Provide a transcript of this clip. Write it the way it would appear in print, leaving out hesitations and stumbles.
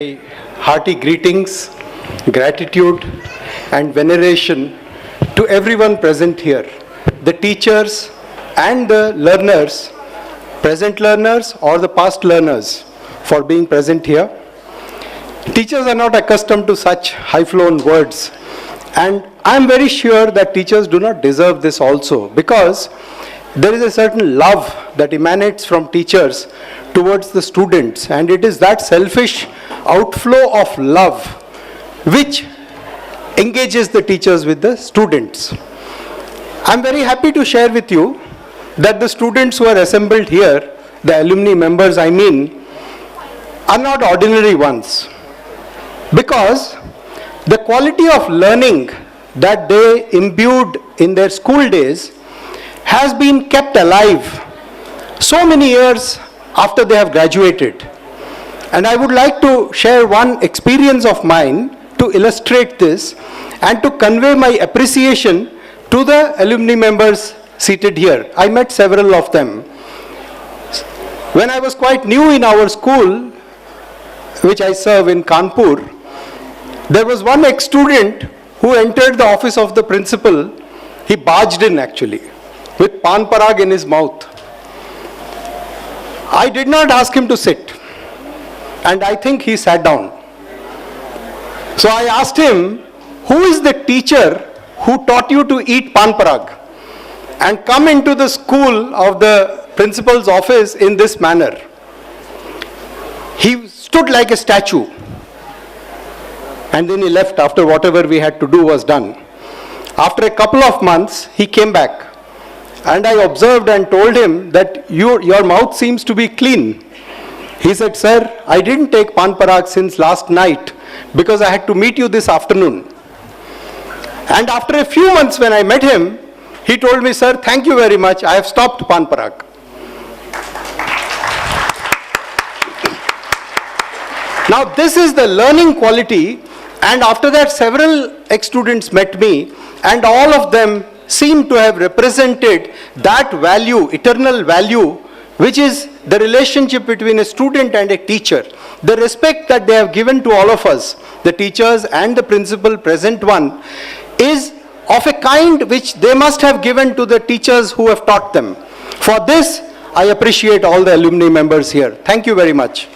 Hearty greetings, gratitude and veneration to everyone present here, the teachers and the learners, present learners or the past learners for being present here. Teachers are not accustomed to such high-flown words, and I am very sure that teachers do not deserve this also, because there is a certain love that emanates from teachers towards the students, and it is that selfish outflow of love which engages the teachers with the students. I am very happy to share with you that the students who are assembled here, the alumni members I mean, are not ordinary ones, because the quality of learning that they imbued in their school days has been kept alive so many years after they have graduated. And I would like to share one experience of mine to illustrate this and to convey my appreciation to the alumni members seated here. I met several of them. When I was quite new in our school, which I serve in Kanpur, there was one ex-student who entered the office of the principal. He barged in actually, with pan parag in his mouth. I did not ask him to sit, and I think he sat down. So I asked him, who is the teacher who taught you to eat pan parag and come into the school of the principal's office in this manner? He stood like a statue, and then he left after whatever we had to do was done. After a couple of months, he came back, and I observed and told him that your mouth seems to be clean. He said, sir, I didn't take pan parag since last night because I had to meet you this afternoon. And after a few months when I met him, he told me, sir, thank you very much, I have stopped pan parag. Now this is the learning quality, and after that several ex-students met me, and all of them seem to have represented that value, eternal value, which is the relationship between a student and a teacher. The respect that they have given to all of us, the teachers and the principal present one, is of a kind which they must have given to the teachers who have taught them. For this, I appreciate all the alumni members here. Thank you very much.